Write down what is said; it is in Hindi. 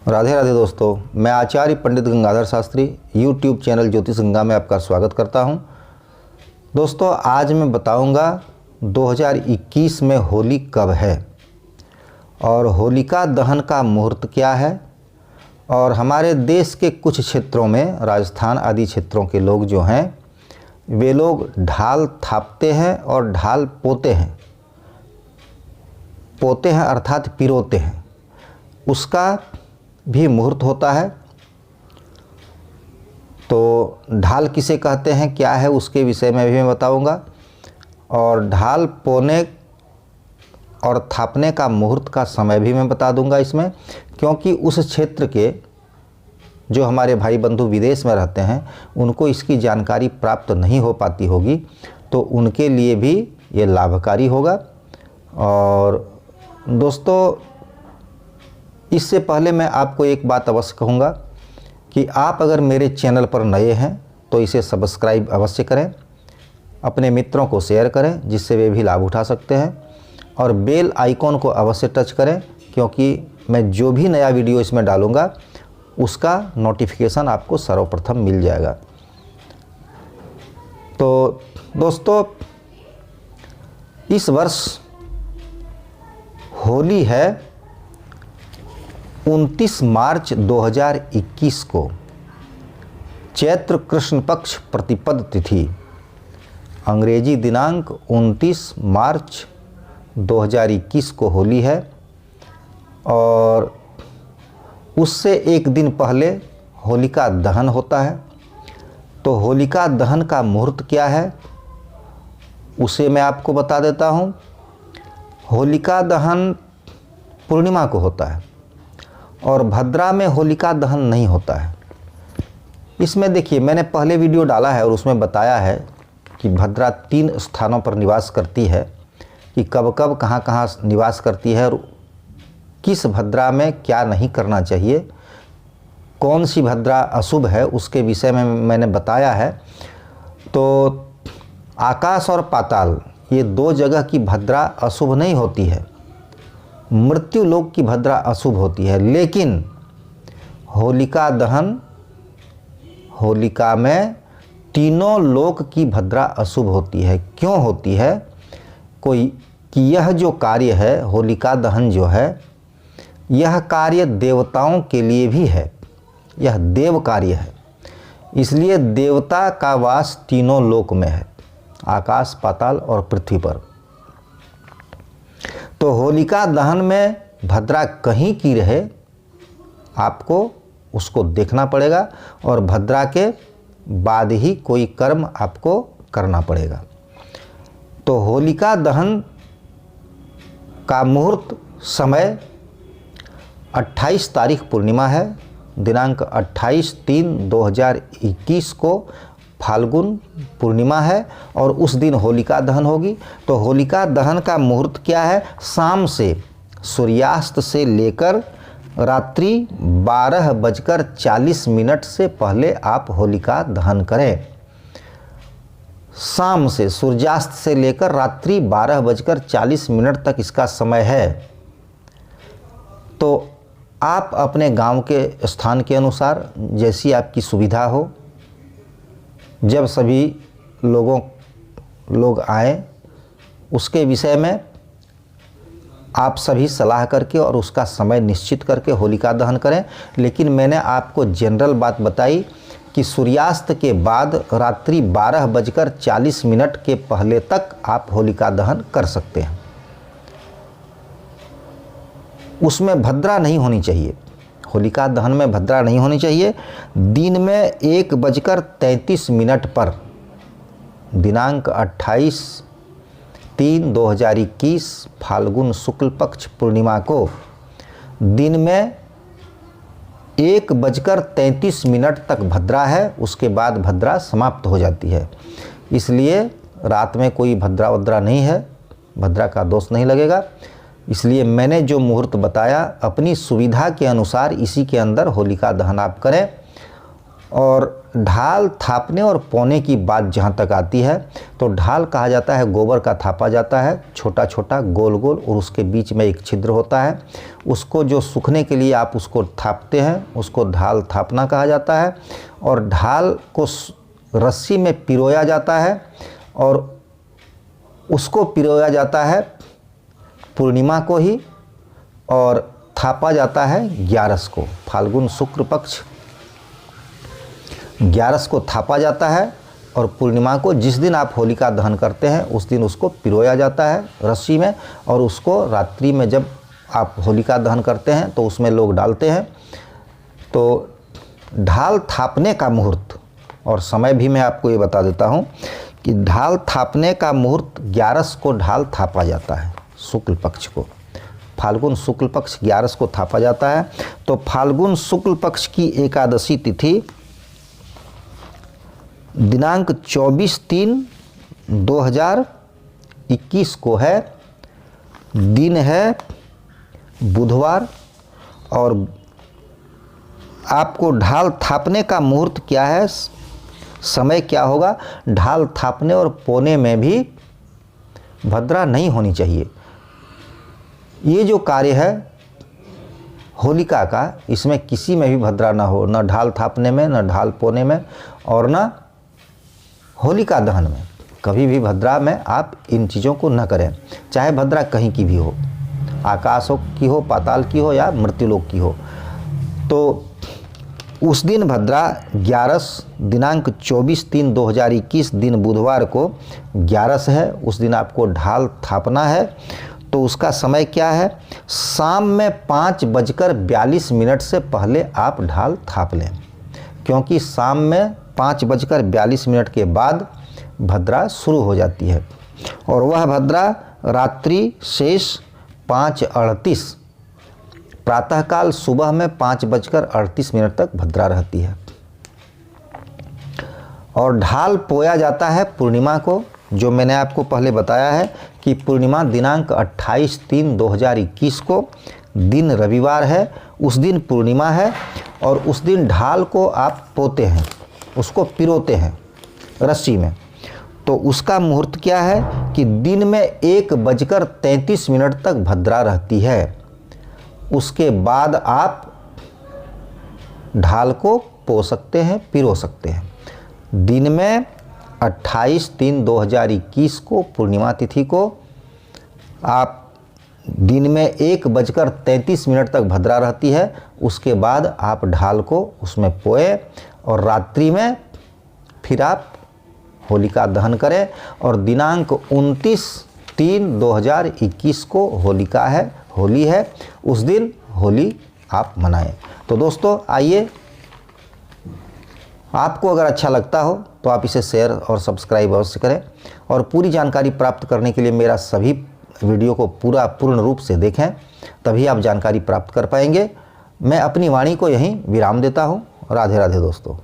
राधे राधे दोस्तों, मैं आचार्य पंडित गंगाधर शास्त्री यूट्यूब चैनल ज्योतिष गंगा में आपका स्वागत करता हूं। दोस्तों, आज मैं बताऊंगा 2021 में होली कब है और होलिका दहन का मुहूर्त क्या है। और हमारे देश के कुछ क्षेत्रों में, राजस्थान आदि क्षेत्रों के लोग जो हैं वे लोग ढाल थापते हैं और ढाल पोते हैं अर्थात पिरोते हैं, उसका भी मुहूर्त होता है। तो ढाल किसे कहते हैं, क्या है, उसके विषय में भी मैं बताऊंगा। और ढाल पोने और थापने का मुहूर्त का समय भी मैं बता दूंगा इसमें, क्योंकि उस क्षेत्र के जो हमारे भाई बंधु विदेश में रहते हैं उनको इसकी जानकारी प्राप्त नहीं हो पाती होगी, तो उनके लिए भी ये लाभकारी होगा। और दोस्तों, इससे पहले मैं आपको एक बात अवश्य कहूँगा कि आप अगर मेरे चैनल पर नए हैं तो इसे सब्सक्राइब अवश्य करें, अपने मित्रों को शेयर करें जिससे वे भी लाभ उठा सकते हैं, और बेल आइकॉन को अवश्य टच करें, क्योंकि मैं जो भी नया वीडियो इसमें डालूँगा उसका नोटिफिकेशन आपको सर्वप्रथम मिल जाएगा। तो दोस्तों, इस वर्ष होली है 29 मार्च 2021 को, चैत्र कृष्ण पक्ष प्रतिपद तिथि, अंग्रेजी दिनांक 29 मार्च 2021 को होली है। और उससे एक दिन पहले होलिका दहन होता है। तो होलिका दहन का मुहूर्त क्या है उसे मैं आपको बता देता हूँ। होलिका दहन पूर्णिमा को होता है और भद्रा में होलिका दहन नहीं होता है। इसमें देखिए, मैंने पहले वीडियो डाला है और उसमें बताया है कि भद्रा 3 स्थानों पर निवास करती है, कि कब कब कहाँ कहाँ निवास करती है और किस भद्रा में क्या नहीं करना चाहिए, कौन सी भद्रा अशुभ है, उसके विषय में मैंने बताया है। तो आकाश और पाताल ये 2 जगह की भद्रा अशुभ नहीं होती है, मृत्यु लोक की भद्रा अशुभ होती है। लेकिन होलिका दहन, होलिका में तीनों लोक की भद्रा अशुभ होती है। क्यों होती है? कि यह जो कार्य है, होलिका दहन जो है, यह कार्य देवताओं के लिए भी है, यह देव कार्य है। इसलिए देवता का वास तीनों लोक में है, आकाश, पाताल और पृथ्वी पर। तो होलिका दहन में भद्रा कहीं की रहे, आपको उसको देखना पड़ेगा और भद्रा के बाद ही कोई कर्म आपको करना पड़ेगा। तो होलिका दहन का मुहूर्त समय 28 तारीख पूर्णिमा है, दिनांक 28/3/2021 को फाल्गुन पूर्णिमा है और उस दिन होलिका दहन होगी। तो होलिका दहन का मुहूर्त क्या है? शाम से सूर्यास्त से लेकर रात्रि 12:40 से पहले आप होलिका दहन करें। शाम से, सूर्यास्त से लेकर रात्रि 12:40 तक इसका समय है। तो आप अपने गांव के स्थान के अनुसार, जैसी आपकी सुविधा हो, जब सभी लोग आए उसके विषय में आप सभी सलाह करके और उसका समय निश्चित करके होलिका दहन करें। लेकिन मैंने आपको जनरल बात बताई कि सूर्यास्त के बाद रात्रि 12:40 के पहले तक आप होलिका दहन कर सकते हैं। उसमें भद्रा नहीं होनी चाहिए, होलिका दहन में भद्रा नहीं होनी चाहिए। दिन में 1:33 पर, दिनांक 28/3/2021 फाल्गुन शुक्ल पक्ष पूर्णिमा को दिन में 1:33 तक भद्रा है, उसके बाद भद्रा समाप्त हो जाती है। इसलिए रात में कोई भद्रा वद्रा नहीं है, भद्रा का दोष नहीं लगेगा। इसलिए मैंने जो मुहूर्त बताया, अपनी सुविधा के अनुसार इसी के अंदर होलिका दहन आप करें। और ढाल थापने और पौने की बात जहाँ तक आती है तो ढाल कहा जाता है गोबर का थापा जाता है, छोटा छोटा गोल गोल, और उसके बीच में एक छिद्र होता है। उसको जो सूखने के लिए आप उसको थापते हैं उसको ढाल थापना कहा जाता है। और ढाल को रस्सी में पिरोया जाता है और उसको पिरोया जाता है पूर्णिमा को ही, और थापा जाता है 11 को, फाल्गुन शुक्ल पक्ष 11 को थापा जाता है। और पूर्णिमा को, जिस दिन आप होलिका दहन करते हैं उस दिन उसको पिरोया जाता है रस्सी में, और उसको रात्रि में जब आप होलिका दहन करते हैं तो उसमें लोग डालते हैं। तो ढाल थापने का मुहूर्त और समय भी मैं आपको ये बता देता हूँ कि ढाल थापने का मुहूर्त 11 को ढाल थापा जाता है, शुक्ल पक्ष को, फाल्गुन शुक्ल पक्ष 11 को थापा जाता है। तो फाल्गुन शुक्ल पक्ष की एकादशी तिथि दिनांक 24/3/2021 को है। दिन है बुधवार। और आपको ढाल थापने का मुहूर्त क्या है, समय क्या होगा, ढाल थापने और पौने में भी भद्रा नहीं होनी चाहिए। ये जो कार्य है होलिका का, इसमें किसी में भी भद्रा ना हो, न ढाल थापने में, न ढाल पौने में, और न होलिका दहन में। कभी भी भद्रा में आप इन चीज़ों को न करें, चाहे भद्रा कहीं की भी हो, आकाश की हो, पाताल की हो या मृत्युलोक की हो। तो उस दिन भद्रा 11 दिनांक 24/3/2021 दिन बुधवार को 11 है, उस दिन आपको ढाल थापना है। तो उसका समय क्या है, शाम में 5:42 से पहले आप ढाल थाप लें, क्योंकि शाम में 5:42 के बाद भद्रा शुरू हो जाती है। और वह भद्रा रात्रि शेष 5:38, प्रातःकाल सुबह में 5:38 तक भद्रा रहती है। और ढाल पोया जाता है पूर्णिमा को, जो मैंने आपको पहले बताया है कि पूर्णिमा दिनांक 28/3/2021 को, दिन रविवार है, उस दिन पूर्णिमा है। और उस दिन ढाल को आप पोते हैं, उसको पिरोते हैं रस्सी में। तो उसका मुहूर्त क्या है कि दिन में 1:33 तक भद्रा रहती है। उसके बाद आप ढाल को पो सकते हैं, पिरो सकते हैं। दिन में 28/3/2021 को पूर्णिमा तिथि को आप दिन में 1:33 तक भद्रा रहती है। उसके बाद आप ढाल को उसमें पोए और रात्रि में फिर आप होलिका दहन करें। और दिनांक 29/3/2021 को होलिका है, होली है, उस दिन होली आप मनाएं। तो दोस्तों आइए, आपको अगर अच्छा लगता हो तो आप इसे शेयर और सब्सक्राइब अवश्य करें। और पूरी जानकारी प्राप्त करने के लिए मेरा सभी वीडियो को पूर्ण रूप से देखें, तभी आप जानकारी प्राप्त कर पाएंगे। मैं अपनी वाणी को यहीं विराम देता हूँ। राधे राधे दोस्तों।